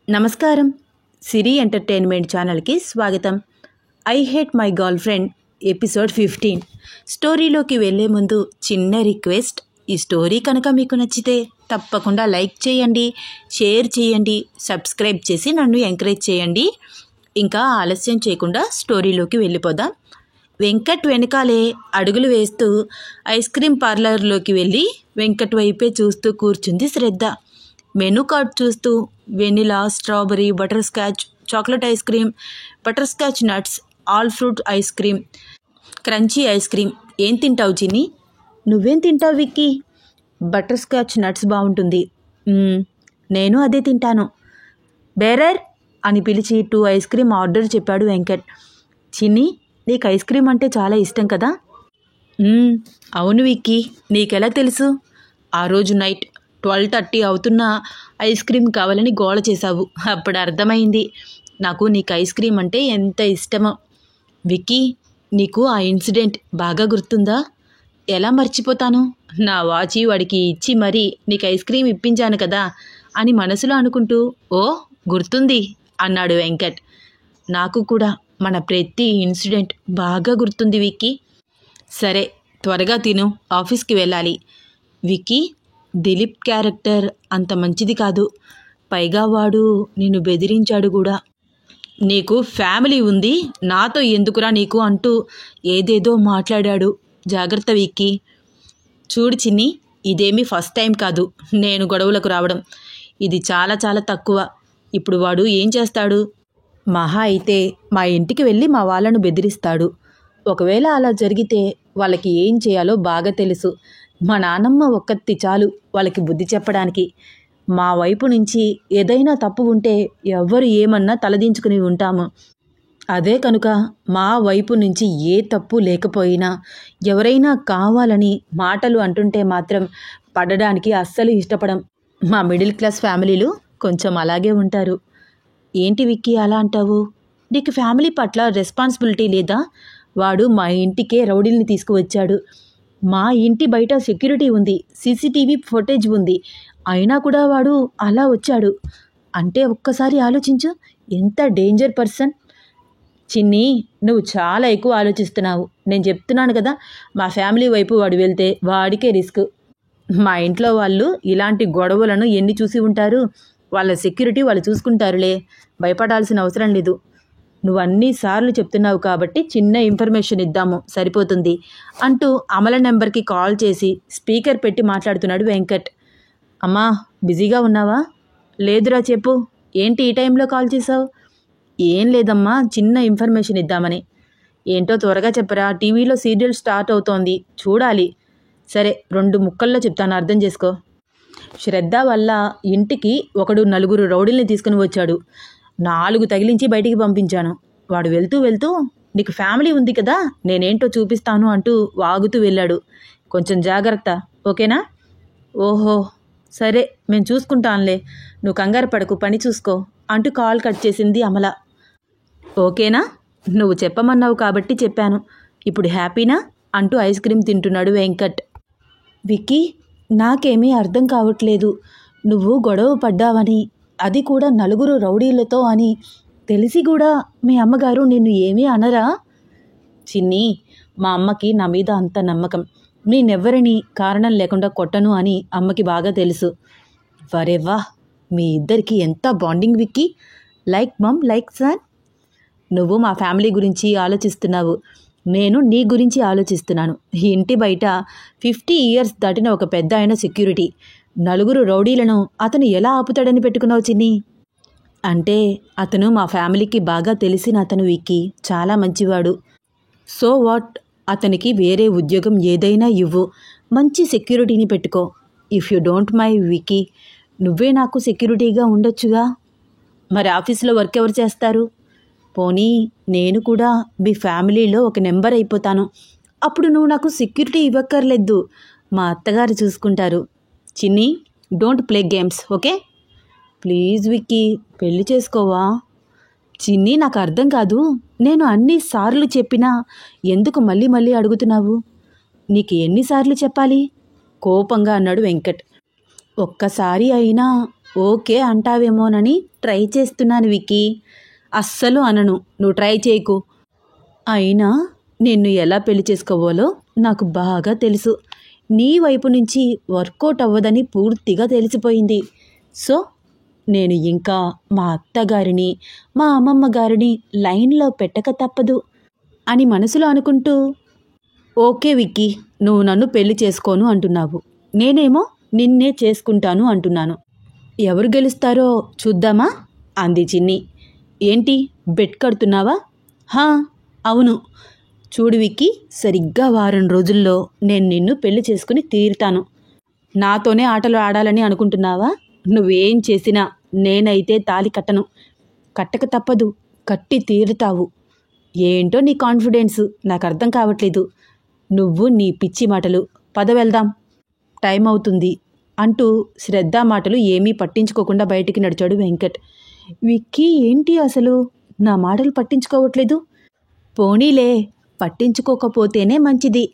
నమస్కారం. సిరి ఎంటర్టైన్మెంట్ ఛానల్కి స్వాగతం. I hate my girl friend episode 15. స్టోరీలోకి వెళ్ళే ముందు చిన్న రిక్వెస్ట్, ఈ స్టోరీ కనుక మీకు నచ్చితే తప్పకుండా లైక్ చేయండి, షేర్ చేయండి, సబ్స్క్రైబ్ చేసి నన్ను ఎంకరేజ్ చేయండి. ఇంకా ఆలస్యం చేయకుండా స్టోరీలోకి వెళ్ళిపోదాం. వెంకట్ వెనకాలే అడుగులు వేస్తూ ఐస్ క్రీమ్ పార్లర్లోకి వెళ్ళి వెంకట్ వైపే చూస్తూ కూర్చుంది శ్రద్ధ. మెనూ కార్డ్ చూస్తూ vanilla, strawberry, butter scotch, chocolate ice cream, butter scotch nuts, all fruit ice cream, crunchy ice cream. ఏం తింటావు చిన్ని? నువ్వేం తింటావు విక్కీ? బటర్ స్కాచ్ నట్స్ బాగుంటుంది. నేను అదే తింటాను. బేరర్ అని పిలిచి 2 ఐస్ క్రీమ్ ఆర్డర్ చెప్పాడు వెంకట్. చిన్ని, నీకు ఐస్ క్రీమ్ అంటే చాలా ఇష్టం కదా? అవును విక్కీ, నీకెలా తెలుసు? ఆ రోజు నైట్ 12:30 అవుతున్నా ఐస్ క్రీమ్ కావాలని గోల చేశావు. అప్పుడు అర్థమైంది నాకు నీకు ఐస్ క్రీమ్ అంటే ఎంత ఇష్టమో. విక్కీ, నీకు ఆ ఇన్సిడెంట్ బాగా గుర్తుందా? ఎలా మర్చిపోతాను? నా వాచి వాడికి ఇచ్చి మరీ నీకు ఐస్ క్రీమ్ ఇప్పించాను కదా అని మనసులో అనుకుంటూ, ఓ గుర్తుంది అన్నాడు వెంకట్. నాకు కూడా మన ప్రతి ఇన్సిడెంట్ బాగా గుర్తుంది విక్కీ. సరే, త్వరగా తిను, ఆఫీస్కి వెళ్ళాలి. విక్కీ, దిలీప్ క్యారెక్టర్ అంత మంచిది కాదు. పైగా వాడు నిన్ను బెదిరించాడు కూడా. నీకు ఫ్యామిలీ ఉంది, నాతో ఎందుకురా నీకు అంటూ ఏదేదో మాట్లాడాడు. జాగ్రత్త విక్కీ. చూడు చిన్ని, ఇదేమీ ఫస్ట్ టైం కాదు నేను గొడవలకు రావడం. ఇది చాలా చాలా తక్కువ. ఇప్పుడు వాడు ఏం చేస్తాడు? మహా అయితే మా ఇంటికి వెళ్ళి మా వాళ్ళను బెదిరిస్తాడు. ఒకవేళ అలా జరిగితే వాళ్ళకి ఏం చేయాలో బాగా తెలుసు. మా నాన్నమ్మ ఒక్కత్తి చాలు వాళ్ళకి బుద్ధి చెప్పడానికి. మా వైపు నుంచి ఏదైనా తప్పు ఉంటే ఎవ్వరు ఏమన్నా తలదించుకుని ఉంటాము. అదే కనుక మా వైపు నుంచి ఏ తప్పు లేకపోయినా ఎవరైనా కావాలని మాటలు అంటుంటే మాత్రం పడడానికి అస్సలు ఇష్టపడం. మా మిడిల్ క్లాస్ ఫ్యామిలీలు కొంచెం అలాగే ఉంటారు. ఏంటి విక్కీ అలా అంటావు? నీకు ఫ్యామిలీ పట్ల రెస్పాన్సిబిలిటీ లేదా? వాడు మా ఇంటికే రౌడీల్ని తీసుకువచ్చాడు. మా ఇంటి బయట సెక్యూరిటీ ఉంది, సీసీటీవీ ఫుటేజ్ ఉంది. అయినా కూడా వాడు అలా వచ్చాడు అంటే ఒక్కసారి ఆలోచించు, ఎంత డేంజర్ పర్సన్. చిన్ని, నువ్వు చాలా ఎక్కువ ఆలోచిస్తున్నావు. నేను చెప్తున్నాను కదా, మా ఫ్యామిలీ వైపు వాడు వెళ్తే వాడికే రిస్క్. మా ఇంట్లో వాళ్ళు ఇలాంటి గొడవలను ఎన్ని చూసి ఉంటారు. వాళ్ళ సెక్యూరిటీ వాళ్ళు చూసుకుంటారులే, భయపడాల్సిన అవసరం లేదు. నువ్వు అన్నిసార్లు చెప్తున్నావు కాబట్టి చిన్న ఇన్ఫర్మేషన్ ఇద్దాము, సరిపోతుంది అంటూ అమల నెంబర్కి కాల్ చేసి స్పీకర్ పెట్టి మాట్లాడుతున్నాడు వెంకట్. అమ్మా, బిజీగా ఉన్నావా? లేదురా, చెప్పు. ఏంటి ఈ టైంలో కాల్ చేసావు? ఏం లేదమ్మా, చిన్న ఇన్ఫర్మేషన్ ఇద్దామని. ఏంటో త్వరగా చెప్పరా, టీవీలో సీరియల్ స్టార్ట్ అవుతోంది, చూడాలి. సరే, 2 ముక్కల్లో చెప్తాను, అర్థం చేసుకో. శ్రద్ధ వల్ల ఇంటికి ఒకడు 4 రౌడీల్ని తీసుకుని వచ్చాడు. 4 తగిలించి బయటికి పంపించాను. వాడు వెళ్తూ వెళ్తూ నీకు ఫ్యామిలీ ఉంది కదా, నేనేంటో చూపిస్తాను అంటూ వాగుతూ వెళ్ళాడు. కొంచెం జాగ్రత్త, ఓకేనా? ఓహో సరే, మేము చూసుకుంటానులే, నువ్వు కంగారు పడకు, పని చూసుకో అంటూ కాల్ కట్ చేసింది అమల. ఓకేనా? నువ్వు చెప్పమన్నావు కాబట్టి చెప్పాను. ఇప్పుడు హ్యాపీనా అంటూ ఐస్ క్రీమ్ తింటున్నాడు వెంకట్. విక్కీ, నాకేమీ అర్థం కావట్లేదు. నువ్వు గొడవ పడ్డావని, అది కూడా 4 రౌడీలతో అని తెలిసి కూడా మీ అమ్మగారు నిన్ను ఏమీ అనరా? చిన్ని, మా అమ్మకి నా మీద అంత నమ్మకం. నేనెవ్వరిని కారణం లేకుండా కొట్టను అని అమ్మకి బాగా తెలుసు. వరేవా, మీ ఇద్దరికి ఎంత బాండింగ్ విక్కీ. లైక్ మమ్ లైక్ సన్. నువ్వు మా ఫ్యామిలీ గురించి ఆలోచిస్తున్నావు, నేను నీ గురించి ఆలోచిస్తున్నాను. ఇంటి బయట 50 ఇయర్స్ దాటిన ఒక పెద్ద ఆయన సెక్యూరిటీ, 4 రౌడీలను అతను ఎలా ఆపుతాడని పెట్టుకున్నావు చిన్ని? అంటే అతను మా ఫ్యామిలీకి బాగా తెలిసిన అతను విక్కీ, చాలా మంచివాడు. సో వాట్, అతనికి వేరే ఉద్యోగం ఏదైనా ఇవ్వు, మంచి సెక్యూరిటీని పెట్టుకో. If you don't my Vicky, నువ్వే నాకు సెక్యూరిటీగా ఉండొచ్చుగా. మరి ఆఫీస్లో వర్క్ ఎవరు చేస్తారు? పోనీ నేను కూడా మీ ఫ్యామిలీలో ఒక నెంబర్ అయిపోతాను. అప్పుడు నువ్వు నాకు సెక్యూరిటీ ఇవ్వక్కర్లేదు, మా అత్తగారు చూసుకుంటారు. చిన్ని, don't play games, okay? Please Vicky, పెళ్లి చేసుకోవా? చిన్ని, నాకు అర్థం కాదు. నేను అన్నిసార్లు చెప్పినా ఎందుకు మళ్ళీ మళ్ళీ అడుగుతున్నావు? నీకు ఎన్నిసార్లు చెప్పాలి? కోపంగా అన్నాడు వెంకట్. ఒక్కసారి అయినా ఓకే అంటావేమోనని ట్రై చేస్తున్నాను విక్కీ. అస్సలు అనను, నువ్వు ట్రై చేయకు. అయినా నిన్ను ఎలా పెళ్లి చేసుకోవాలో నాకు బాగా తెలుసు. నీ వైపు నుంచి వర్కౌట్ అవ్వదని పూర్తిగా తెలిసిపోయింది. సో నేను ఇంకా మా అత్తగారిని మా అమ్మమ్మ గారిని లైన్లో పెట్టక తప్పదు అని మనసులో అనుకుంటూ, ఓకే విక్కీ, నువ్వు నన్ను పెళ్లి చేసుకోను అంటున్నావు, నేనేమో నిన్నే చేసుకుంటాను అంటున్నాను. ఎవరు గెలుస్తారో చూద్దామా అంది చిన్ని. ఏంటి బెట్ కడుతున్నావా? హా అవును. చూడు విక్కీ, సరిగ్గా వారం రోజుల్లో నేను నిన్ను పెళ్లి చేసుకుని తీరుతాను. నాతోనే ఆటలు ఆడాలని అనుకుంటున్నావా? నువ్వేం చేసినా నేనైతే తాళి కట్టను. కట్టక తప్పదు, కట్టి తీరుతావు. ఏంటో నీ కాన్ఫిడెన్స్ నాకు అర్థం కావట్లేదు. నువ్వు నీ పిచ్చి మాటలు. పద వెళ్దాం, టైం అవుతుంది అంటూ శ్రద్ధ మాటలు ఏమీ పట్టించుకోకుండా బయటికి నడిచాడు వెంకట్. విక్కీ ఏంటి అసలు నా మాటలు పట్టించుకోవట్లేదు? పోనీలే, పట్టించుకోకపోతేనే మంచిది.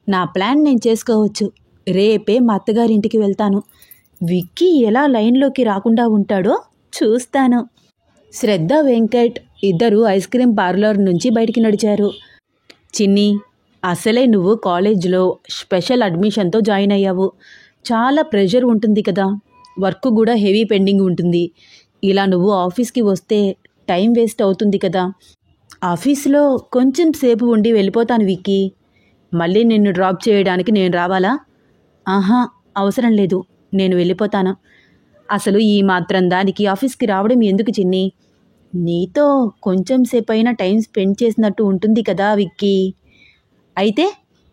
నా ప్లాన్ నేను చేసుకోవచ్చు. రేపే మా అత్తగారింటికి వెళ్తాను. విక్కీ ఎలా లైన్లోకి రాకుండా ఉంటాడో చూస్తాను. శ్రద్ధ వెంకట్ ఇద్దరు ఐస్ క్రీమ్ పార్లర్ నుంచి బయటికి నడిచారు. చిన్ని, అసలే నువ్వు కాలేజ్లో స్పెషల్ అడ్మిషన్తో జాయిన్ అయ్యావు. చాలా ప్రెషర్ ఉంటుంది కదా, వర్క్ కూడా హెవీ పెండింగ్ ఉంటుంది. ఇలా నువ్వు ఆఫీస్కి వస్తే టైం వేస్ట్ అవుతుంది కదా. ఆఫీస్లో కొంచెం సేపు ఉండి వెళ్ళిపోతాను విక్కీ. మళ్ళీ నిన్ను డ్రాప్ చేయడానికి నేను రావాలా? ఆహా, అవసరం లేదు, నేను వెళ్ళిపోతాను. అసలు ఈ మాత్రం దానికి ఆఫీస్కి రావడం ఎందుకు చిన్ని? నీతో కొంచెం సేపైనా టైం స్పెండ్ చేసినట్టు ఉంటుంది కదా విక్కీ. అయితే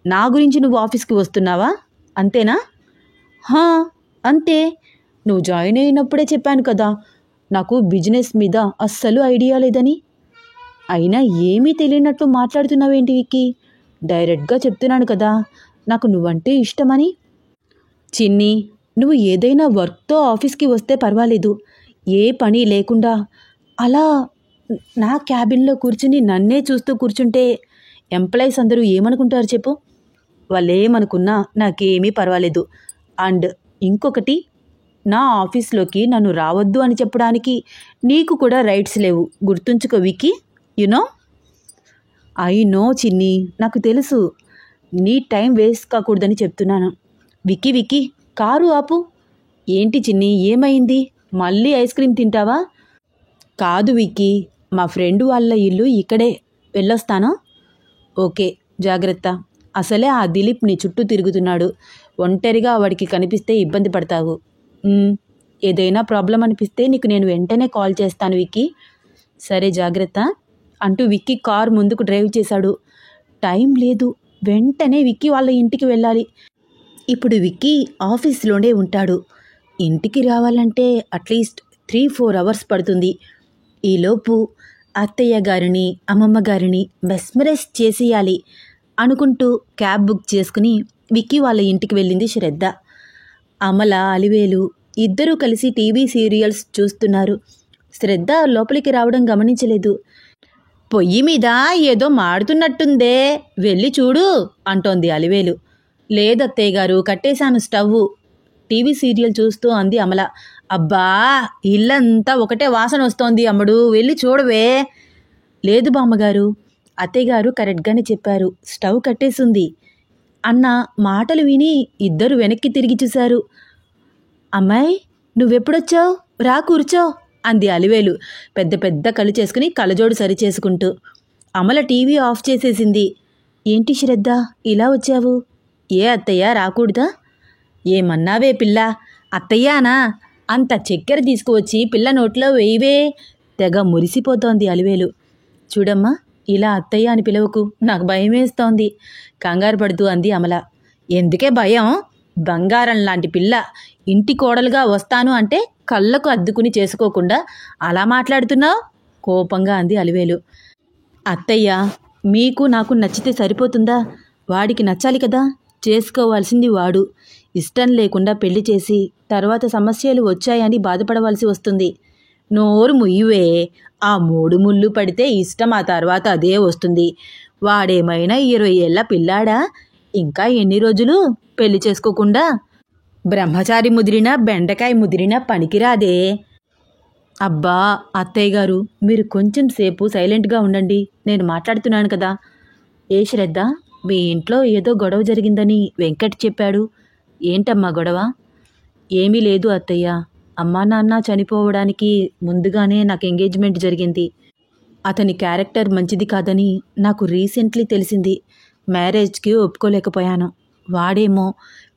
నా గురించి నువ్వు ఆఫీస్కి వస్తున్నావా, అంతేనా? హా, అంతే. నువ్వు జాయిన్ అయినప్పుడే చెప్పాను కదా నాకు బిజినెస్ మీద అస్సలు ఐడియా లేదని. అయినా ఏమీ తెలియనట్లు మాట్లాడుతున్నావేంటి విక్కీ? డైరెక్ట్గా చెప్తున్నాను కదా నాకు నువ్వంటే ఇష్టమని. చిన్ని, నువ్వు ఏదైనా వర్క్తో ఆఫీస్కి వస్తే పర్వాలేదు. ఏ పని లేకుండా అలా నా క్యాబిన్లో కూర్చుని నన్నే చూస్తూ కూర్చుంటే ఎంప్లాయీస్ అందరూ ఏమనుకుంటారు చెప్పు? వాళ్ళు ఏమనుకున్నా నాకేమీ పర్వాలేదు. అండ్ ఇంకొకటి, నా ఆఫీస్లోకి నన్ను రావద్దు అని చెప్పడానికి నీకు కూడా రైట్స్ లేవు, గుర్తుంచుకో విక్కీ. యునో. ఐ నో చిన్ని, నాకు తెలుసు. నీ టైం వేస్ట్ కాకూడదని చెప్తున్నాను. విక్కీ విక్కీ, కారు ఆపు. ఏంటి చిన్ని, ఏమైంది? మళ్ళీ ఐస్ క్రీమ్ తింటావా? కాదు విక్కీ, మా ఫ్రెండ్ వాళ్ళ ఇల్లు ఇక్కడే, వెళ్ళొస్తాను. ఓకే, జాగ్రత్త. అసలే ఆ దిలీప్ నీ చుట్టూ తిరుగుతున్నాడు. ఒంటరిగా వాడికి కనిపిస్తే ఇబ్బంది పడతావు. ఏదైనా ప్రాబ్లం అనిపిస్తే నీకు నేను వెంటనే కాల్ చేస్తాను విక్కీ. సరే, జాగ్రత్త అంటూ విక్కీ కారు ముందుకు డ్రైవ్ చేశాడు. టైం లేదు, వెంటనే విక్కీ వాళ్ళ ఇంటికి వెళ్ళాలి. ఇప్పుడు విక్కీ ఆఫీస్లోనే ఉంటాడు. ఇంటికి రావాలంటే అట్లీస్ట్ 3-4 అవర్స్ పడుతుంది. ఈలోపు అత్తయ్య గారిని అమ్మమ్మ గారిని మెస్మరైజ్ చేసేయాలి అనుకుంటూ క్యాబ్ బుక్ చేసుకుని విక్కీ వాళ్ళ ఇంటికి వెళ్ళింది శ్రద్ధ. అమల, అలివేలు ఇద్దరూ కలిసి టీవీ సీరియల్స్ చూస్తున్నారు. శ్రద్ధ లోపలికి రావడం గమనించలేదు. పొయ్యి మీద ఏదో మాడుతున్నట్టుందే, వెళ్ళి చూడు అంటోంది అలివేలు. లేదత్తయ్య గారు, కట్టేశాను స్టవ్. టీవీ సీరియల్ చూస్తూ అంది అమల. అబ్బా, ఇల్లంతా ఒకటే వాసన వస్తోంది అమ్ముడు, వెళ్ళి చూడవే. లేదు బామ్మగారు, అత్తయ్యగారు కరెక్ట్గానే చెప్పారు, స్టవ్ కట్టేసింది అన్న మాటలు విని ఇద్దరు వెనక్కి తిరిగి చూశారు. అమ్మాయి, నువ్వెప్పుడొచ్చావు? రా కూర్చో అంది అలివేలు పెద్ద పెద్ద కళ్ళు చేసుకుని కళ్ళజోడు సరిచేసుకుంటూ. అమల టీవీ ఆఫ్ చేసేసింది. ఏంటి శ్రద్ధ, ఇలా వచ్చావు? ఏ అత్తయ్య రాకూడదా? ఏమన్నావే పిల్ల, అత్తయ్యానా? అంత చక్కెర తీసుకువచ్చి పిల్ల నోట్లో వేయవే. తెగ మురిసిపోతోంది అలివేలు. చూడమ్మా, ఇలా అత్తయ్య అని పిలవకు, నాకు భయం వేస్తోంది కంగారు పడుతూ అంది అమల. ఎందుకే భయం? బంగారం లాంటి పిల్ల ఇంటి కోడలుగా వస్తాను అంటే కళ్ళకు అద్దుకుని చేసుకోకుండా అలా మాట్లాడుతున్నావు కోపంగా అంది అలివేలు. అత్తయ్య, మీకు నాకు నచ్చితే సరిపోతుందా? వాడికి నచ్చాలి కదా, చేసుకోవాల్సింది వాడు. ఇష్టం లేకుండా పెళ్లి చేసి తర్వాత సమస్యలు వచ్చాయని బాధపడవలసి వస్తుంది. నోరు ముయ్యువే. ఆ 3 ముళ్ళు పడితే ఇష్టం, ఆ తర్వాత అదే వస్తుంది. వాడేమైనా 20 ఏళ్ల పిల్లాడా? ఇంకా ఎన్ని రోజులు పెళ్లి చేసుకోకుండా? బ్రహ్మచారి ముదిరినా బెండకాయ ముదిరినా పనికిరాదే. అబ్బా అత్తయ్య గారు, మీరు కొంచెం సేపు సైలెంట్గా ఉండండి, నేను మాట్లాడుతున్నాను కదా. ఏ శ్రద్ధ, మీ ఇంట్లో ఏదో గొడవ జరిగిందని వెంకట్ చెప్పాడు. ఏంటమ్మా గొడవ? ఏమీ లేదు అత్తయ్య, అమ్మా నాన్న చనిపోవడానికి ముందుగానే నాకు ఎంగేజ్మెంట్ జరిగింది. అతని క్యారెక్టర్ మంచిది కాదని నాకు రీసెంట్లీ తెలిసింది. మ్యారేజ్కి ఒప్పుకోలేకపోయాను. వాడేమో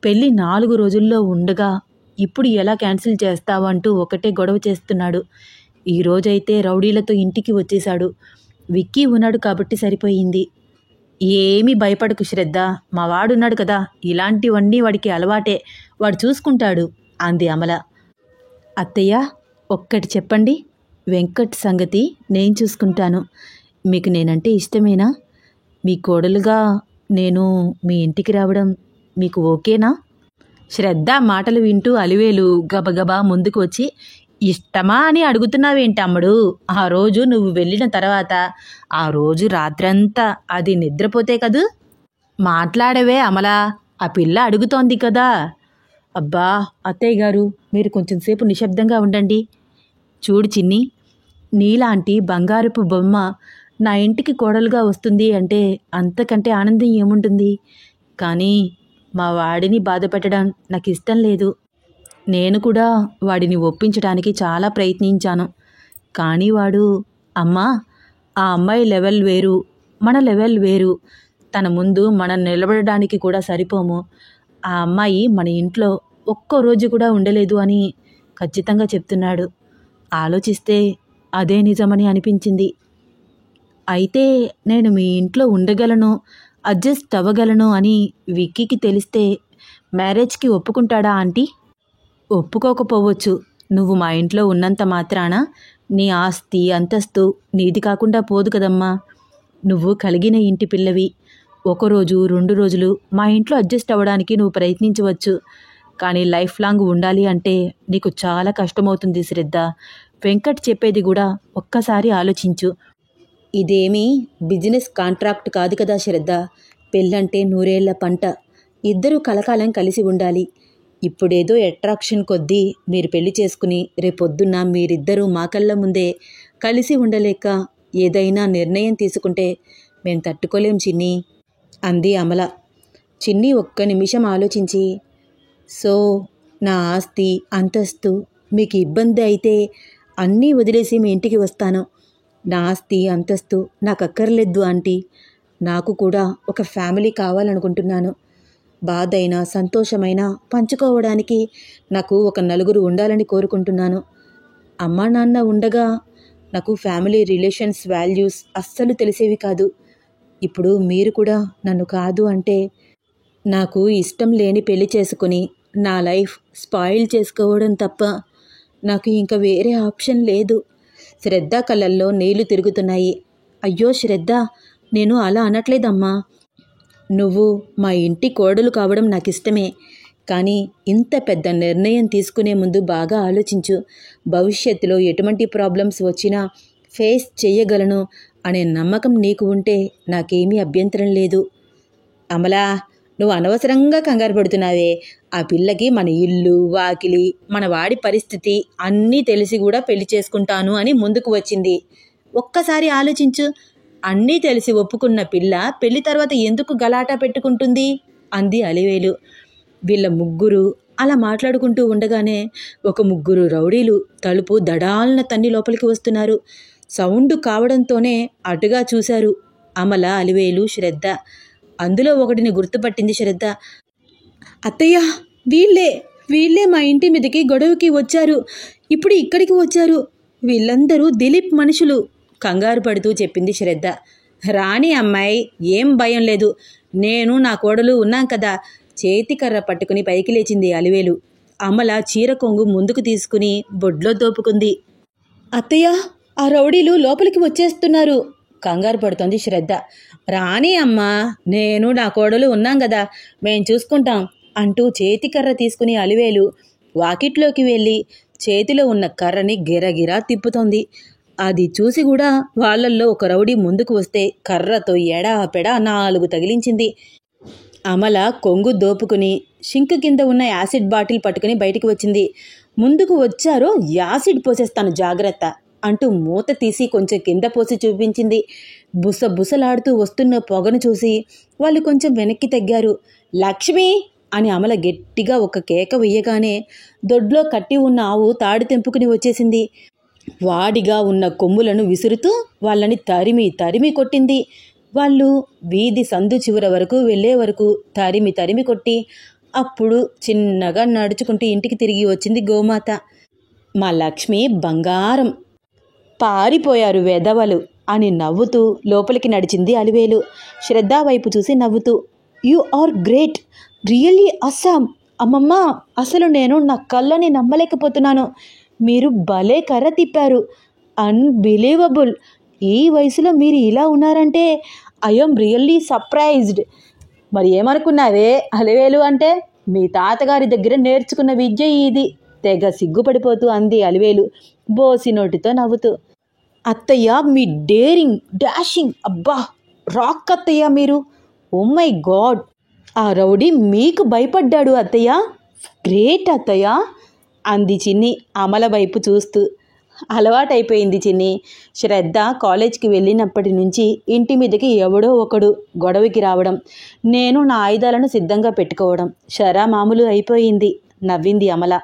పెళ్ళి 4 రోజుల్లో ఉండగా ఇప్పుడు ఎలా క్యాన్సిల్ చేస్తావు అంటూ ఒకటే గొడవ చేస్తున్నాడు. ఈరోజైతే రౌడీలతో ఇంటికి వచ్చేశాడు. విక్కీ ఉన్నాడు కాబట్టి సరిపోయింది. ఏమీ భయపడకు శ్రద్ధ, మా వాడున్నాడు కదా, ఇలాంటివన్నీ వాడికి అలవాటే, వాడు చూసుకుంటాడు అంది అమల. అత్తయ్య ఒక్కటి చెప్పండి, వెంకట్ సంగతి నేను చూసుకుంటాను. మీకు నేనంటే ఇష్టమేనా? మీ కోడలుగా నేను మీ ఇంటికి రావడం మీకు ఓకేనా? శ్రద్ధ మాటలు వింటూ అలివేలు గబగబా ముందుకు వచ్చి, ఇష్టమా అని అడుగుతున్నావేంటి అమ్ముడు? ఆ రోజు నువ్వు వెళ్ళిన తర్వాత ఆ రోజు రాత్రంతా అది నిద్రపోతే కదూ. మాట్లాడవే అమలా, ఆ పిల్ల అడుగుతోంది కదా. అబ్బా అత్తయ్య గారు, మీరు కొంచెం సేపు నిశ్శబ్దంగా ఉండండి. చూడు చిన్ని, నీలాంటి బంగారపు బొమ్మ నా ఇంటికి కోడలుగా వస్తుంది అంటే అంతకంటే ఆనందం ఏముంటుంది? కానీ మా వాడిని బాధ పెట్టడం నాకు ఇష్టం లేదు. నేను కూడా వాడిని ఒప్పించడానికి చాలా ప్రయత్నించాను. కానీ వాడు, అమ్మా ఆ అమ్మాయి లెవెల్ వేరు, మన లెవెల్ వేరు, తన ముందు మనం నిలబడడానికి కూడా సరిపోము. ఆ అమ్మాయి మన ఇంట్లో ఒక్కో రోజు కూడా ఉండలేదు అని ఖచ్చితంగా చెప్తున్నాడు. ఆలోచిస్తే అదే నిజమని అనిపించింది. అయితే నేను మీ ఇంట్లో ఉండగలను, అడ్జస్ట్ అవ్వగలను అని విక్కీకి తెలిస్తే మ్యారేజ్కి ఒప్పుకుంటాడా ఆంటీ? ఒప్పుకోకపోవచ్చు. నువ్వు మా ఇంట్లో ఉన్నంత మాత్రాన నీ ఆస్తి అంతస్తు నీది కాకుండా పోదు కదమ్మా. నువ్వు కలిగిన ఇంటి పిల్లవి. 1 రోజు 2 రోజులు మా ఇంట్లో అడ్జస్ట్ అవ్వడానికి నువ్వు ప్రయత్నించవచ్చు. కానీ లైఫ్ లాంగ్ ఉండాలి అంటే నీకు చాలా కష్టమవుతుంది శ్రద్ధ. వెంకట్ చెప్పేది కూడా ఒక్కసారి ఆలోచించు. ఇదేమీ బిజినెస్ కాంట్రాక్ట్ కాదు కదా శ్రద్ధ. పెళ్ళంటే 100 ఏళ్ల పంట. ఇద్దరూ కలకాలం కలిసి ఉండాలి. ఇప్పుడేదో అట్రాక్షన్ కొద్దీ మీరు పెళ్లి చేసుకుని రేపొద్దున్న మీరిద్దరూ మా కళ్ళ ముందే కలిసి ఉండలేక ఏదైనా నిర్ణయం తీసుకుంటే మేం తట్టుకోలేం చిన్ని అంది అమల. చిన్ని ఒక్క నిమిషం ఆలోచించి, సో నా ఆస్తి అంతస్తు మీకు ఇబ్బంది అయితే అన్నీ వదిలేసి మీ ఇంటికి వస్తాను. నా ఆస్తి అంతస్తు నాకు అక్కర్లేదు ఆంటీ. నాకు కూడా ఒక ఫ్యామిలీ కావాలనుకుంటున్నాను. బాధైనా సంతోషమైనా పంచుకోవడానికి నాకు ఒక నలుగురు ఉండాలని కోరుకుంటున్నాను. అమ్మా నాన్న ఉండగా నాకు ఫ్యామిలీ రిలేషన్స్ వాల్యూస్ అస్సలు తెలిసేవి కాదు. ఇప్పుడు మీరు కూడా నన్ను కాదు అంటే నాకు ఇష్టం లేని పెళ్లి చేసుకుని నా లైఫ్ స్పాయిల్ చేసుకోవడం తప్ప నాకు ఇంకా వేరే ఆప్షన్ లేదు. శ్రద్ధ కళ్ళల్లో నీళ్లు తిరుగుతున్నాయి. అయ్యో శ్రద్ధ, నేను అలా అనట్లేదమ్మా. నువ్వు మా ఇంటి కోడలు కావడం నాకు ఇష్టమే. కానీ ఇంత పెద్ద నిర్ణయం తీసుకునే ముందు బాగా ఆలోచించు. భవిష్యత్తులో ఎటువంటి ప్రాబ్లమ్స్ వచ్చినా ఫేస్ చేయగలను అనే నమ్మకం నీకు ఉంటే నాకేమీ అభ్యంతరం లేదు. అమలా, నువ్వు అనవసరంగా కంగారు పడుతున్నావే. ఆ పిల్లకి మన ఇల్లు వాకిలి మన వాడి పరిస్థితి అన్నీ తెలిసి కూడా పెళ్లి చేసుకుంటాను అని ముందుకు వచ్చింది. ఒక్కసారి ఆలోచించు. అన్నీ తెలిసి ఒప్పుకున్న పిల్ల పెళ్లి తర్వాత ఎందుకు గలాటా పెట్టుకుంటుంది అంది అలివేలు. వీళ్ళ ముగ్గురు అలా మాట్లాడుకుంటూ ఉండగానే ఒక 3 రౌడీలు తలుపు దడాల్న తన్ని లోపలికి వస్తున్నారు. సౌండ్ కావడంతోనే అటుగా చూశారు అమల, అలివేలు, శ్రద్ధ. అందులో ఒకటిని గుర్తుపట్టింది శ్రద్ధ. అత్తయ్య, వీళ్ళే మా ఇంటి మీదకి గొడవకి వచ్చారు. ఇప్పుడు ఇక్కడికి వచ్చారు. వీళ్ళందరూ దిలీప్ మనుషులు కంగారు పడుతూ చెప్పింది శ్రద్ధ. రాణి అమ్మాయి, ఏం భయం లేదు, నేను నా కోడలు ఉన్నాం కదా. చేతికర్ర పట్టుకుని పైకి లేచింది అలివేలు. అమల చీర కొంగు ముందుకు తీసుకుని బొడ్లో దోపుకుంది. అత్తయ్య, ఆ రౌడీలు లోపలికి వచ్చేస్తున్నారు కంగారు పడుతోంది శ్రద్ధ. రాణి అమ్మా, నేను నా కోడలు ఉన్నాం కదా, మేం చూసుకుంటాం అంటూ చేతికర్ర తీసుకుని అలివేలు వాకిట్లోకి వెళ్ళి చేతిలో ఉన్న కర్రని గిరగిరా తిప్పుతోంది. అది చూసి కూడా వాళ్ళల్లో ఒక రౌడీ ముందుకు వస్తే కర్రతో ఎడాపెడా 4 తగిలించింది. అమల కొంగు దోపుకుని షింక్ కింద ఉన్న యాసిడ్ బాటిల్ పట్టుకుని బయటికి వచ్చింది. ముందుకు వచ్చారో యాసిడ్ పోసేస్తాను జాగ్రత్త అంటూ మూత తీసి కొంచెం కింద పోసి చూపించింది. బుసబుసలాడుతూ వస్తున్న పొగను చూసి వాళ్ళు కొంచెం వెనక్కి తగ్గారు. లక్ష్మి అని అమల గట్టిగా ఒక కేక వెయ్యగానే దొడ్లో కట్టి ఉన్న ఆవు తాడు తెంపుకుని వచ్చేసింది. వాడిగా ఉన్న కొమ్ములను విసురుతూ వాళ్ళని తరిమి తరిమి కొట్టింది. వాళ్ళు వీధి సందు చివర వరకు వెళ్ళే వరకు తరిమి తరిమి కొట్టి అప్పుడు చిన్నగా నడుచుకుంటూ ఇంటికి తిరిగి వచ్చింది గోమాత. మా లక్ష్మి బంగారం, పారిపోయారు వెధవలు అని నవ్వుతూ లోపలికి నడిచింది అలివేలు. శ్రద్ధ వైపు చూసి నవ్వుతూ, you are great, really awesome. అమ్మమ్మ, అసలు నేను నా కళ్ళని నమ్మలేకపోతున్నాను. మీరు భలే కర్ర తిప్పారు, అన్బిలీవబుల్. ఈ వయసులో మీరు ఇలా ఉన్నారంటే ఐఎమ్ రియల్లీ సర్ప్రైజ్డ్. మరి ఏమనుకున్నావే అలివేలు అంటే? మీ తాతగారి దగ్గర నేర్చుకున్న విద్య ఇది, తెగ సిగ్గుపడిపోతూ అంది అలివేలు బోసి నోటితో నవ్వుతూ. అత్తయ్య, మీ డేరింగ్ డాషింగ్, అబ్బా రాక్ అత్తయ్య మీరు. ఓ మై గాడ్, ఆ రౌడీ మీకు భయపడ్డాడు అత్తయ్య, గ్రేట్ అత్తయ్య అంది చిన్ని అమల వైపు చూస్తూ. అలవాటైపోయింది చిన్ని. శ్రద్ధ కాలేజ్కి వెళ్ళినప్పటి నుంచి ఇంటి మీదకి ఎవడో ఒకడు గొడవకి రావడం, నేను నా ఆయుధాలను సిద్ధంగా పెట్టుకోవడం షరా మామూలు అయిపోయింది నవ్వింది అమల.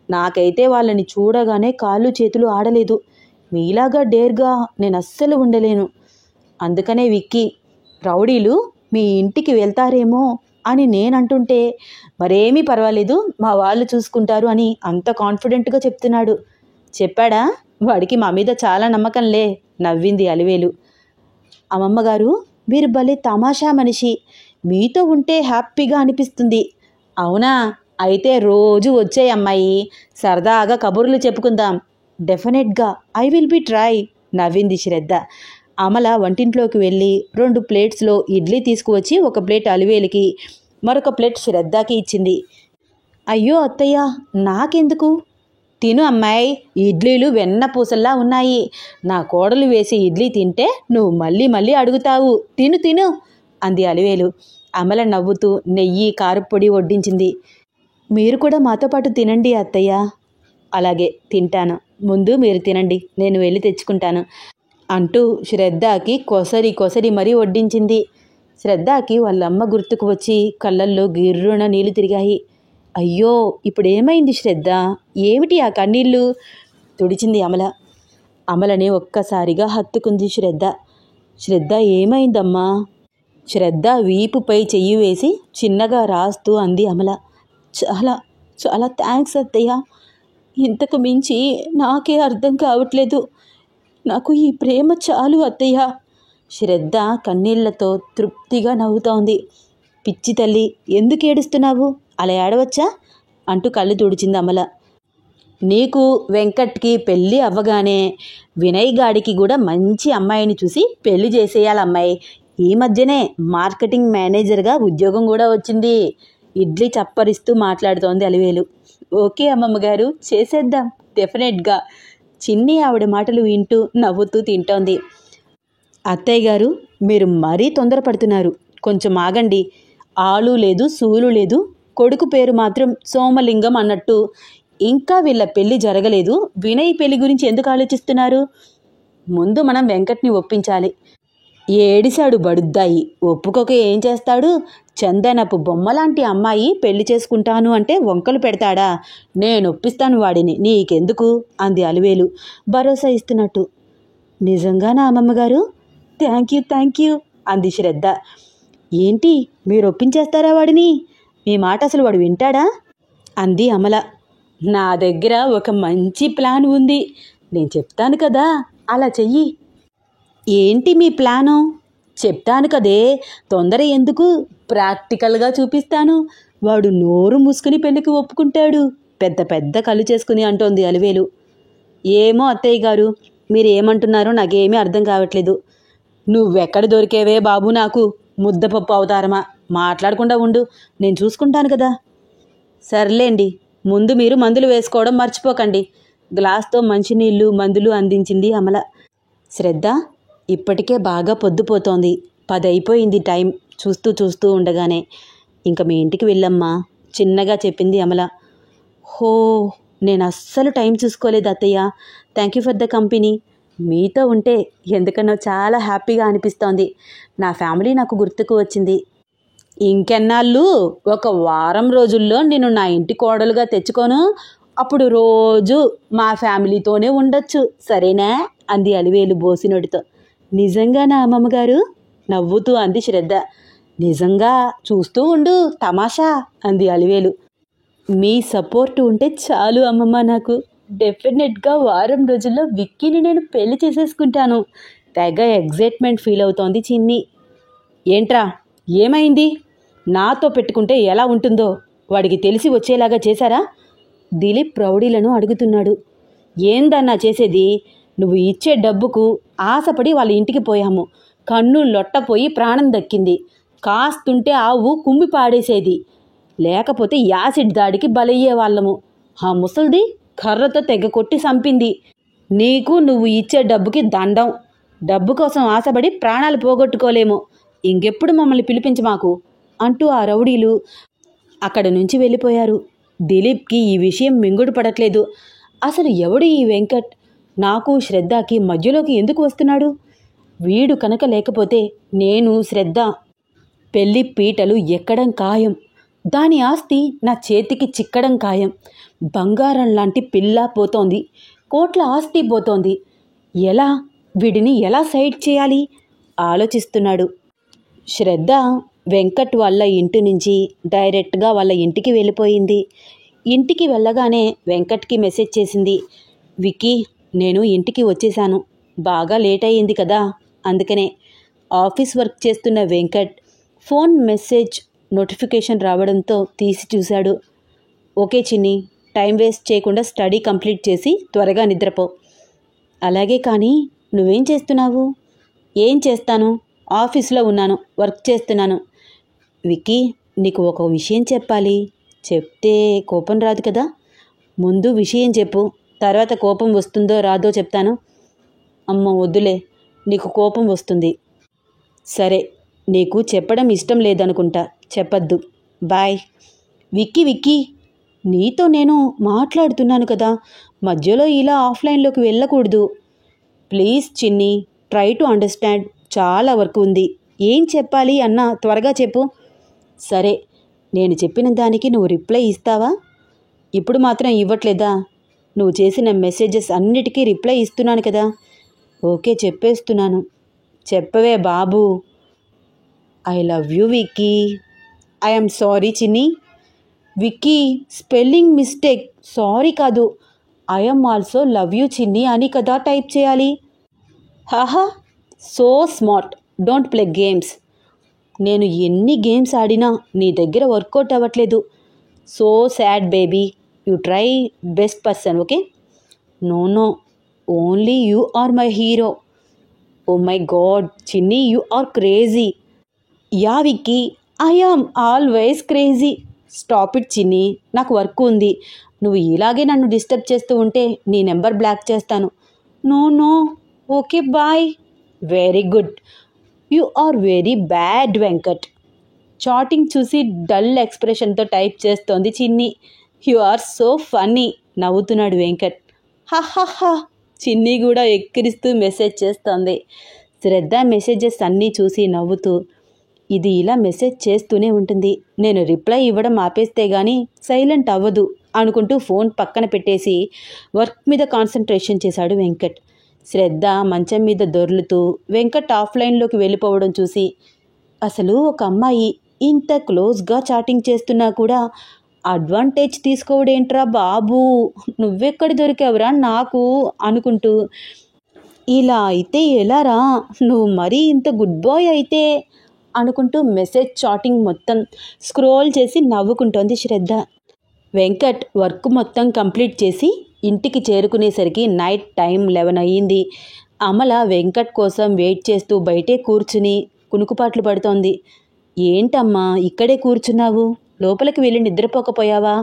నాకైతే వాళ్ళని చూడగానే కాళ్ళు చేతులు ఆడలేదు. మీలాగా డేర్గా నేను అస్సలు ఉండలేను. అందుకనే విక్కీ, రౌడీలు మీ ఇంటికి వెళ్తారేమో అని నేనంటుంటే మరేమీ పర్వాలేదు, మా వాళ్ళు చూసుకుంటారు అని అంత కాన్ఫిడెంట్గా చెప్తున్నాడు. చెప్పాడా? వాడికి మా మీద చాలా నమ్మకంలే నవ్వింది అలివేలు. అమ్మమ్మగారు, మీరు భలే తమాషా మనిషి, మీతో ఉంటే హ్యాపీగా అనిపిస్తుంది. అవునా? అయితే రోజు వచ్చే అమ్మాయి, సరదాగా కబుర్లు చెప్పుకుందాం. డెఫినెట్గా, ఐ విల్ బి ట్రై నవ్వింది శ్రద్ధ. అమల వంటింట్లోకి వెళ్ళి 2 ప్లేట్స్లో ఇడ్లీ తీసుకువచ్చి ఒక ప్లేట్ అలివేలికి, మరొక ప్లేట్ శ్రద్ధకి ఇచ్చింది. అయ్యో అత్తయ్య, నాకెందుకు? తిను అమ్మాయి, ఇడ్లీలు వెన్న పూసల్లా ఉన్నాయి. నా కోడలు వేసి ఇడ్లీ తింటే నువ్వు మళ్ళీ మళ్ళీ అడుగుతావు. తిను తిను అంది అలివేలు. అమల నవ్వుతూ నెయ్యి కారపొడి వడ్డించింది. మీరు కూడా మాతో పాటు తినండి అత్తయ్య. అలాగే తింటాను, ముందు మీరు తినండి, నేను వెళ్ళి తెచ్చుకుంటాను అంటూ శ్రద్ధకి కొసరి కొసరి మరీ వడ్డించింది. శ్రద్ధకి వాళ్ళమ్మ గుర్తుకు వచ్చి కళ్ళల్లో గిర్రున నీళ్లు తిరిగాయి. అయ్యో, ఇప్పుడేమైంది శ్రద్ధ? ఏమిటి ఆ కన్నీళ్ళు? తుడిచింది అమల. అమలని ఒక్కసారిగా హత్తుకుంది శ్రద్ధ. శ్రద్ధ, ఏమైందమ్మా? శ్రద్ధ వీపుపై చెయ్యి వేసి చిన్నగా రాస్తూ అంది అమల. చాలా చాలా థ్యాంక్స్ అత్తయ్య, ఇంతకు మించి నాకే అర్థం కావట్లేదు. నాకు ఈ ప్రేమ చాలు అత్తయ్య. శ్రద్ధ కన్నీళ్లతో తృప్తిగా నవ్వుతోంది. పిచ్చి తల్లి, ఎందుకు ఏడుస్తున్నావు? అలా ఏడవచ్చా అంటూ కళ్ళు తుడిచింది అమల. నీకు వెంకట్కి పెళ్ళి అవ్వగానే వినయ్ గాడికి కూడా మంచి అమ్మాయిని చూసి పెళ్లి చేసేయాలమ్మాయి. ఈ మధ్యనే మార్కెటింగ్ మేనేజర్గా ఉద్యోగం కూడా వచ్చింది. ఇడ్లీ చప్పరిస్తూ మాట్లాడుతోంది అలివేలు. ఓకే అమ్మమ్మగారు, చేసేద్దాం డెఫినెట్గా. చిన్ని ఆవిడ మాటలు వింటూ నవ్వుతూ తింటోంది. అత్తయ్య గారు, మీరు మరీ తొందరపడుతున్నారు, కొంచెం ఆగండి. ఆలు లేదు సూలు లేదు, కొడుకు పేరు మాత్రం సోమలింగం అన్నట్టు ఇంకా వీళ్ళ పెళ్లి జరగలేదు. వినయ్ పెళ్లి గురించి ఎందుకు ఆలోచిస్తున్నారు? ముందు మనం వెంకట్ని ఒప్పించాలి. ఏడిశాడు బడుద్దాయి, ఒప్పుకోక ఏం చేస్తాడు? చందనపు బొమ్మలాంటి అమ్మాయి పెళ్లి చేసుకుంటాను అంటే వంకలు పెడతాడా? నేను ఒప్పిస్తాను వాడిని, నీకెందుకు అంది అలివేలు భరోసా ఇస్తున్నట్టు. నిజంగానా అమ్మమ్మగారు? థ్యాంక్ యూ అంది శ్రద్ధ. ఏంటి, మీరు ఒప్పించేస్తారా వాడిని? మీ మాట అసలు వాడు వింటాడా? అంది అమల. నా దగ్గర ఒక మంచి ప్లాన్ ఉంది, నేను చెప్తాను కదా, అలా చెయ్యి. ఏంటి మీ ప్లాను? చెప్తాను కదే, తొందర ఎందుకు, ప్రాక్టికల్గా చూపిస్తాను. వాడు నోరు మూసుకుని పెళ్లికి ఒప్పుకుంటాడు, పెద్ద పెద్ద కళ్ళు చేసుకుని అంటోంది అలివేలు. ఏమో అత్తయ్య గారు, మీరు ఏమంటున్నారో నాకేమీ అర్థం కావట్లేదు. నువ్వెక్కడ దొరికేవే బాబు నాకు, ముద్దపప్పు అవతారమా, మాట్లాడకుండా ఉండు, నేను చూసుకుంటాను కదా. సర్లేండి, ముందు మీరు మందులు వేసుకోవడం మర్చిపోకండి. గ్లాస్తో మంచినీళ్ళు మందులు అందించింది అమల. శ్రద్ధ, ఇప్పటికే బాగా పొద్దుపోతోంది, 10 అయిపోయింది టైం. చూస్తూ ఉండగానే ఇంక మీ ఇంటికి వెళ్ళమ్మా, చిన్నగా చెప్పింది అమల. హో, నేను అస్సలు టైం చూసుకోలేదు అత్తయ్య. Thank you for the company. మీతో ఉంటే ఎందుకనో చాలా హ్యాపీగా అనిపిస్తోంది. నా ఫ్యామిలీ నాకు గుర్తుకు వచ్చింది. ఇంకెన్నాళ్ళు, ఒక వారం రోజుల్లో నేను నా ఇంటి కోడలుగా తెచ్చుకోను. అప్పుడు రోజు మా ఫ్యామిలీతోనే ఉండొచ్చు, సరేనా అంది అలివేలు బోసినోడితో. నిజంగానా అమ్మమ్మగారు? నవ్వుతూ అంది శ్రద్ధ. నిజంగా, చూస్తూ ఉండు తమాషా అంది అలివేలు. మీ సపోర్టు ఉంటే చాలు అమ్మమ్మ నాకు. డెఫినెట్గా వారం రోజుల్లో విక్కీని నేను పెళ్లి చేసేసుకుంటాను. తెగ ఎగ్జైట్మెంట్ ఫీల్ అవుతోంది చిన్ని. ఏంట్రా, ఏమైంది? నాతో పెట్టుకుంటే ఎలా ఉంటుందో వాడికి తెలిసి వచ్చేలాగా చేశారా? దిలీప్ ప్రౌఢీలను అడుగుతున్నాడు. ఏందన్నా చేసేది? నువ్వు ఇచ్చే డబ్బుకు ఆశపడి వాళ్ళ ఇంటికి పోయాము. కన్ను లొట్టపోయి ప్రాణం దక్కింది. కాస్తుంటే ఆవు కుమ్మి పాడేసేది, లేకపోతే యాసిడ్ దాడికి బలయ్యే వాళ్ళము. ఆ ముసల్ది కర్రతో తెగ కొట్టి చంపింది. నీకు నువ్వు ఇచ్చే డబ్బుకి దండం. డబ్బు కోసం ఆశపడి ప్రాణాలు పోగొట్టుకోలేము. ఇంకెప్పుడు మమ్మల్ని పిలిపించి మాకు అంటూ ఆ రౌడీలు అక్కడి నుంచి వెళ్ళిపోయారు. దిలీప్కి ఈ విషయం మింగుడు పడట్లేదు. అసలు ఎవడు ఈ వెంకట్? నాకు శ్రద్ధకి మధ్యలోకి ఎందుకు వస్తున్నాడు? వీడు కనుక లేకపోతే నేను శ్రద్ధ పెళ్లి పీటలు ఎక్కడం ఖాయం. దాని ఆస్తి నా చేతికి చిక్కడం ఖాయం. బంగారం లాంటి పిల్ల పోతోంది, కోట్ల ఆస్తి పోతోంది. వీడిని ఎలా సైడ్ చేయాలి ఆలోచిస్తున్నాడు. శ్రద్ధ వెంకట్ వాళ్ళ ఇంటి నుంచి డైరెక్ట్గా వాళ్ళ ఇంటికి వెళ్ళిపోయింది. ఇంటికి వెళ్ళగానే వెంకట్కి మెసేజ్ చేసింది. విక్కీ, నేను ఇంటికి వచ్చేశాను. బాగా లేట్ అయ్యింది కదా, అందుకనే. ఆఫీస్ వర్క్ చేస్తున్న వెంకట్ ఫోన్ మెసేజ్ నోటిఫికేషన్ రావడంతో తీసి చూశాడు. ఓకే చిన్ని, టైం వేస్ట్ చేయకుండా స్టడీ కంప్లీట్ చేసి త్వరగా నిద్రపో. అలాగే, కానీ నువ్వేం చేస్తున్నావు? ఏం చేస్తాను, ఆఫీస్లో ఉన్నాను, వర్క్ చేస్తున్నాను. విక్కీ, నీకు ఒక విషయం చెప్పాలి. చెప్తే కోపం రాదు కదా? ముందు విషయం చెప్పు, తర్వాత కోపం వస్తుందో రాదో చెప్తాను. అమ్మ వద్దులే, నీకు కోపం వస్తుంది. సరే, నీకు చెప్పడం ఇష్టం లేదనుకుంటా, చెప్పద్దు. బాయ్. విక్కీ, నీతో నేను మాట్లాడుతున్నాను కదా, మధ్యలో ఇలా ఆఫ్లైన్లోకి వెళ్ళకూడదు. ప్లీజ్ చిన్ని, ట్రై టు అండర్స్టాండ్. చాలా వర్క్ ఉంది. ఏం చెప్పాలి అన్నా త్వరగా చెప్పు. సరే, నేను చెప్పిన దానికి నువ్వు రిప్లై ఇస్తావా? ఇప్పుడు మాత్రం ఇవ్వట్లేదా? నువ్వు చేసిన మెసేజెస్ అన్నిటికీ రిప్లై ఇస్తున్నాను కదా. ఓకే, చెప్పేస్తున్నాను. చెప్పవే బాబు. I love you Vicky. I am sorry Chinni. Vicky, spelling mistake. Sorry కాదు, I am also love you Chinni అని కదా టైప్ చేయాలి. హాహా, so smart. Don't play games. నేను ఎన్ని గేమ్స్ ఆడినా నీ దగ్గర వర్కౌట్ అవ్వట్లేదు. So sad baby. You try best person, okay? No, only you are my hero. Oh my god Chinni, you are crazy. Yeah Vicky, I am always crazy. Stop it చిన్ని, నాకు work ఉంది. నువ్వు ఇలాగే నన్ను డిస్టర్బ్ చేస్తూ ఉంటే నీ నెంబర్ బ్లాక్ చేస్తాను. No, okay bye. Very good. You are very bad Venkat. Chatting చూసి డల్ ఎక్స్ప్రెషన్తో టైప్ చేస్తోంది Chinni. You are so funny నవ్వుతున్నాడు వెంకట్. హహహా. చిన్ని కూడా ఎక్కిరిస్తూ మెసేజ్ చేస్తోంది. శ్రద్ధ మెసేజెస్ అన్నీ చూసి నవ్వుతూ, ఇది ఇలా మెసేజ్ చేస్తూనే ఉంటుంది, నేను రిప్లై ఇవ్వడం ఆపేస్తే కానీ సైలెంట్ అవ్వదు అనుకుంటూ ఫోన్ పక్కన పెట్టేసి వర్క్ మీద కాన్సన్ట్రేషన్ చేశాడు వెంకట్. శ్రద్ధ మంచం మీద దొర్లుతూ వెంకట్ ఆఫ్లైన్లోకి వెళ్ళిపోవడం చూసి, అసలు ఒక అమ్మాయి ఇంత క్లోజ్గా చాటింగ్ చేస్తున్నా కూడా అడ్వాంటేజ్ తీసుకోవడేంట్రా బాబు, నువ్వెక్కడ దొరికావురా నాకు అనుకుంటూ, ఇలా అయితే ఎలారా, నువ్వు మరీ ఇంత గుడ్ బాయ్ అయితే అనుకుంటూ మెసేజ్ చాటింగ్ మొత్తం స్క్రోల్ చేసి నవ్వుకుంటోంది శ్రద్ధ. వెంకట్ వర్క్ మొత్తం కంప్లీట్ చేసి ఇంటికి చేరుకునేసరికి నైట్ టైం 11 అయ్యింది. అమల వెంకట్ కోసం వెయిట్ చేస్తూ బయటే కూర్చుని కునుకుపాట్లు పడుతోంది. ఏంటమ్మా ఇక్కడే కూర్చున్నావు, లోపలికి వెళ్ళి నిద్రపోకపోయావా?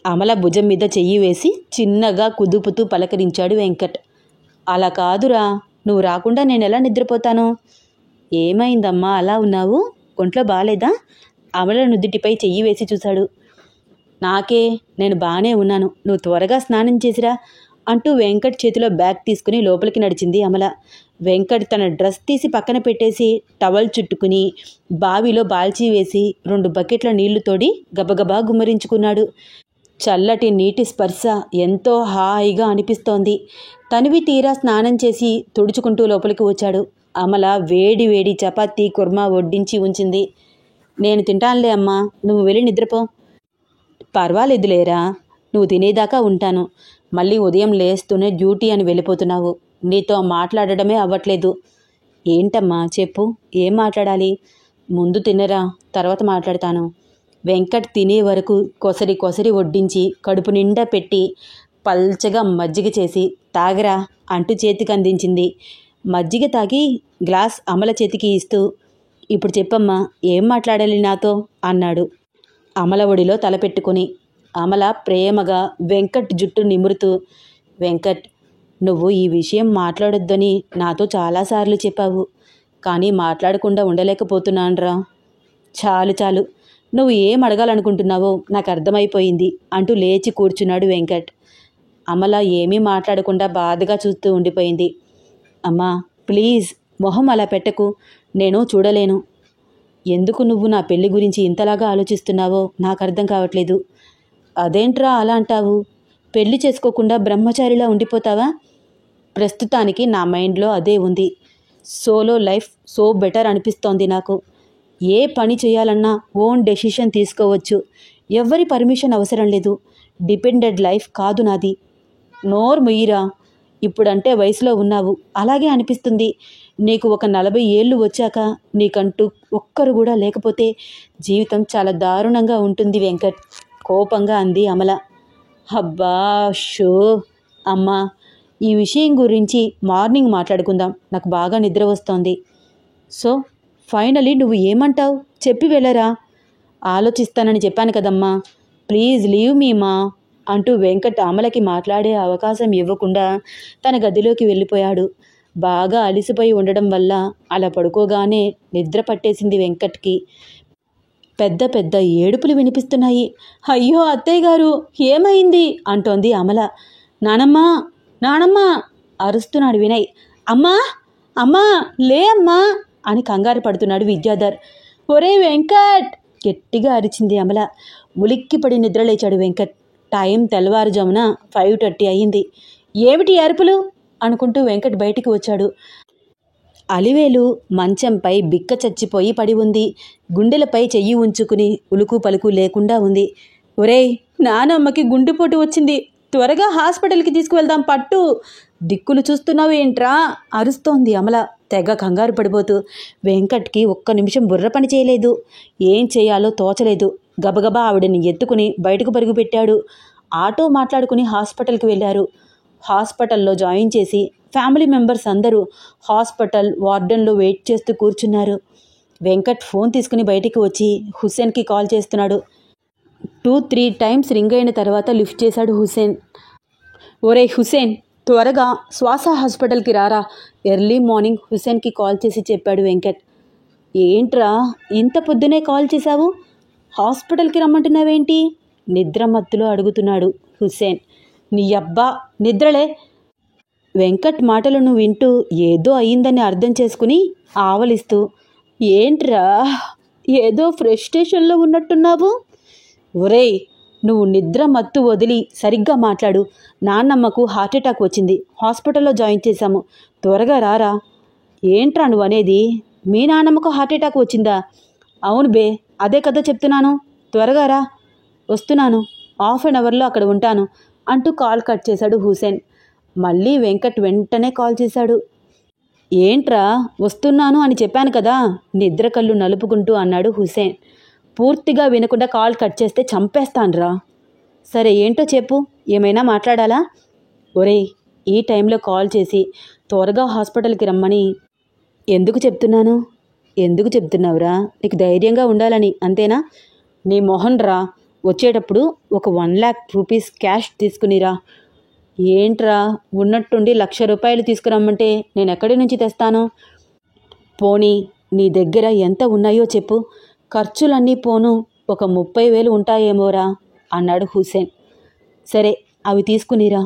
అమల భుజం మీద చెయ్యి వేసి చిన్నగా కుదుపుతూ పలకరించాడు వెంకట్. అలా కాదురా, నువ్వు రాకుండా నేను ఎలా నిద్రపోతాను? ఏమైందమ్మా అలా ఉన్నావు, ఒంట్లో బాలేదా? అమల నుదుటిపై చెయ్యి వేసి చూశాడు. నాకే, నేను బాగానే ఉన్నాను, నువ్వు త్వరగా స్నానం చేసిరా అంటూ వెంకట్ చేతిలో బ్యాగ్ తీసుకుని లోపలికి నడిచింది అమల. వెంకట్ తన డ్రెస్ తీసి పక్కన పెట్టేసి టవల్ చుట్టుకుని బావిలో బాల్చీ వేసి 2 బకెట్ల నీళ్లు తోడి గబగబా గుమ్మరించుకున్నాడు. చల్లటి నీటి స్పర్శ ఎంతో హాయిగా అనిపిస్తోంది. తనివి తీరా స్నానం చేసి తుడుచుకుంటూ లోపలికి వచ్చాడు. అమల వేడి వేడి చపాతీ కుర్మా వడ్డించి ఉంచింది. నేను తింటానులే అమ్మా, నువ్వు వెళ్ళి నిద్రపో. పర్వాలేదులేరా, నువ్వు తినేదాకా ఉంటాను. మళ్ళీ ఉదయం లేస్తూనే డ్యూటీ అని వెళ్ళిపోతున్నావు. నీతో మాట్లాడడమే అవ్వట్లేదు. ఏంటమ్మా చెప్పు, ఏం మాట్లాడాలి? ముందు తినరా, తర్వాత మాట్లాడతాను. వెంకట్ తినే వరకు కొసరి కొసరి వడ్డించి కడుపు నిండా పెట్టి పల్చగా మజ్జిగ చేసి తాగరా అంటూ చేతికి అందించింది. మజ్జిగ తాగి గ్లాస్ అమల చేతికి ఇస్తూ, ఇప్పుడు చెప్పమ్మా, ఏం మాట్లాడాలి నాతో అన్నాడు అమల ఒడిలో తలపెట్టుకుని. అమల ప్రేమగా వెంకట్ జుట్టు నిమురుతూ, వెంకట్, నువ్వు ఈ విషయం మాట్లాడొద్దని నాతో చాలాసార్లు చెప్పావు, కానీ మాట్లాడకుండా ఉండలేకపోతున్నానురా. చాలు చాలు, నువ్వు ఏం అడగాలనుకుంటున్నావో నాకు అర్థమైపోయింది అంటూ లేచి కూర్చున్నాడు వెంకట్. అమల ఏమీ మాట్లాడకుండా బాధగా చూస్తూ ఉండిపోయింది. అమ్మా ప్లీజ్, మొహం అలా పెట్టకు, నేను చూడలేను. ఎందుకు నువ్వు నా పెళ్లి గురించి ఇంతలాగా ఆలోచిస్తున్నావో నాకు అర్థం కావట్లేదు. అదేంట్రా అలా అంటావు? పెళ్లి చేసుకోకుండా బ్రహ్మచారిలా ఉండిపోతావా? ప్రస్తుతానికి నా మైండ్లో అదే ఉంది. సోలో లైఫ్ సో బెటర్ అనిపిస్తోంది నాకు. ఏ పని చేయాలన్నా ఓన్ డెసిషన్ తీసుకోవచ్చు. ఎవ్వరి పర్మిషన్ అవసరం లేదు. డిపెండెడ్ లైఫ్ కాదు నాది. నోరు ముయ్యిరా, ఇప్పుడంటే వయసులో ఉన్నావు, అలాగే అనిపిస్తుంది. నీకు ఒక 40 ఏళ్ళు వచ్చాక నీకంటూ ఒక్కరు కూడా లేకపోతే జీవితం చాలా దారుణంగా ఉంటుంది వెంకట్, కోపంగా అంది అమల. అబ్బా షో అమ్మా, ఈ విషయం గురించి మార్నింగ్ మాట్లాడుకుందాం, నాకు బాగా నిద్ర వస్తోంది. సో ఫైనలీ నువ్వు ఏమంటావు చెప్పి వెళ్ళరా. ఆలోచిస్తానని చెప్పాను కదమ్మా, ప్లీజ్ లీవ్ మీ మా అంటూ వెంకట్ అమలకి మాట్లాడే అవకాశం ఇవ్వకుండా తన గదిలోకి వెళ్ళిపోయాడు. బాగా అలిసిపోయి ఉండడం వల్ల అలా పడుకోగానే నిద్ర పట్టేసింది వెంకట్కి. పెద్ద పెద్ద ఏడుపులు వినిపిస్తున్నాయి. అయ్యో అత్తయ్య గారు, ఏమైంది అంటోంది అమల. నానమ్మా నానమ్మా అరుస్తున్నాడు వినయ్. అమ్మా అమ్మా లే అమ్మా అని కంగారు పడుతున్నాడు విద్యాధర్. ఒరే వెంకట్, గట్టిగా అరిచింది అమల. ఉలిక్కిపడి నిద్రలేచాడు వెంకట్. టైం తెల్లవారుజామున 5:30 అయ్యింది. ఏమిటి అరుపులు అనుకుంటూ వెంకట్ బయటికి వచ్చాడు. అలివేలు మంచంపై బిక్క చచ్చిపోయి పడి ఉంది. గుండెలపై చెయ్యి ఉంచుకుని ఉలుకు పలుకు లేకుండా ఉంది. ఒరేయ్, నానమ్మకి గుండెపోటు వచ్చింది, త్వరగా హాస్పిటల్కి తీసుకువెళ్దాం పట్టు. దిక్కులు చూస్తున్నావు ఏంట్రా అరుస్తోంది అమల తెగ కంగారు పడిపోతూ. వెంకట్కి ఒక్క నిమిషం బుర్ర పని చేయలేదు. ఏం చేయాలో తోచలేదు. గబగబా ఆవిడని ఎత్తుకుని బయటకు పరుగు పెట్టాడు. ఆటో మాట్లాడుకుని హాస్పిటల్కి వెళ్ళారు. హాస్పిటల్లో జాయిన్ చేసి ఫ్యామిలీ మెంబర్స్ అందరూ హాస్పిటల్ వార్డెన్లో వెయిట్ చేస్తూ కూర్చున్నారు. వెంకట్ ఫోన్ తీసుకుని బయటికి వచ్చి హుస్సేన్కి కాల్ చేస్తున్నాడు. 2-3 టైమ్స్ రింగ్ అయిన తర్వాత లిఫ్ట్ చేశాడు హుస్సేన్. ఒరే హుస్సేన్, త్వరగా శ్వాస హాస్పిటల్కి రారా, ఎర్లీ మార్నింగ్ హుస్సేన్కి కాల్ చేసి చెప్పాడు వెంకట్. ఏంట్రా ఇంత పొద్దునే కాల్ చేశావు, హాస్పిటల్కి రమ్మంటున్నావేంటి? నిద్రమత్తులో అడుగుతున్నాడు హుస్సేన్. నీ అబ్బా నిద్రలే. వెంకట్ మాటలను వింటూ ఏదో అయిందని అర్థం చేసుకుని ఆవలిస్తూ, ఏంట్రా ఏదో ఫ్రస్ట్రేషన్లో ఉన్నట్టున్నావు? ఒరేయ్, నువ్వు నిద్ర మత్తు వదిలి సరిగ్గా మాట్లాడు. నాన్నమ్మకు హార్ట్అటాక్ వచ్చింది, హాస్పిటల్లో జాయిన్ చేశాము, త్వరగా రారా. ఏంట్రా నువ్వు అనేది? మీ నాన్నమ్మకు హార్ట్అటాక్ వచ్చిందా? అవును బే, అదే కదా చెప్తున్నాను, త్వరగా రా. వస్తున్నాను, ½ an hourలో అక్కడ ఉంటాను అంటూ కాల్ కట్ చేశాడు హుస్సేన్. మళ్ళీ వెంకట్ వెంటనే కాల్ చేశాడు. ఏంట్రా వస్తున్నాను అని చెప్పాను కదా, నిద్ర కళ్ళు నలుపుకుంటూ అన్నాడు హుస్సేన్. పూర్తిగా వినకుండా కాల్ కట్ చేస్తే చంపేస్తాన్రా. సరే ఏంటో చెప్పు, ఏమైనా మాట్లాడాలా? ఒరేయ్, ఈ టైంలో కాల్ చేసి త్వరగా హాస్పిటల్కి రమ్మని ఎందుకు చెప్తున్నాను? ఎందుకు చెప్తున్నావురా? నీకు ధైర్యంగా ఉండాలని, అంతేనా? నీ మొహన్ రా, వచ్చేటప్పుడు ఒక 1 lakh rupees క్యాష్ తీసుకునిరా. ఏంట్రా ఉన్నట్టుండి ₹1,00,000 తీసుకురమ్మంటే నేను ఎక్కడి నుంచి తెస్తాను? పోనీ నీ దగ్గర ఎంత ఉన్నాయో చెప్పు, ఖర్చులన్నీ పోను ఒక 30,000 ఉంటాయేమోరా అన్నాడు హుసేన్. సరే, అవి తీసుకునిరా.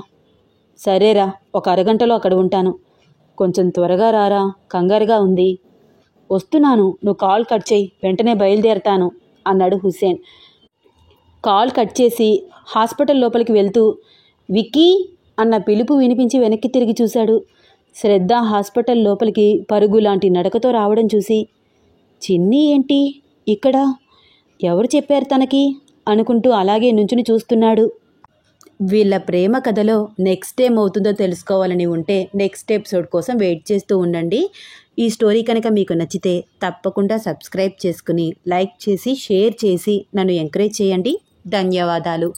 సరేరా, ఒక అరగంటలో అక్కడ ఉంటాను. కొంచెం త్వరగా రారా, కంగారుగా ఉంది. వస్తున్నాను, నువ్వు కాల్ కట్ చేయి, వెంటనే బయలుదేరతాను అన్నాడు హుసేన్. కాల్ కట్ చేసి హాస్పిటల్ లోపలికి వెళ్తూ విక్కీ అన్న పిలుపు వినిపించి వెనక్కి తిరిగి చూశాడు. శ్రద్ధ హాస్పిటల్ లోపలికి పరుగు లాంటి నడకతో రావడం చూసి, చిన్ని ఏంటి ఇక్కడ, ఎవరు చెప్పారు తనకి అనుకుంటూ అలాగే నుంచుని చూస్తున్నాడు. వీళ్ళ ప్రేమ కథలో నెక్స్ట్ ఏమవుతుందో తెలుసుకోవాలని ఉంటే నెక్స్ట్ ఎపిసోడ్ కోసం వెయిట్ చేస్తూ ఉండండి. ఈ స్టోరీ కనుక మీకు నచ్చితే తప్పకుండా సబ్స్క్రైబ్ చేసుకుని లైక్ చేసి షేర్ చేసి నన్ను ఎంకరేజ్ చేయండి. ధన్యవాదాలు.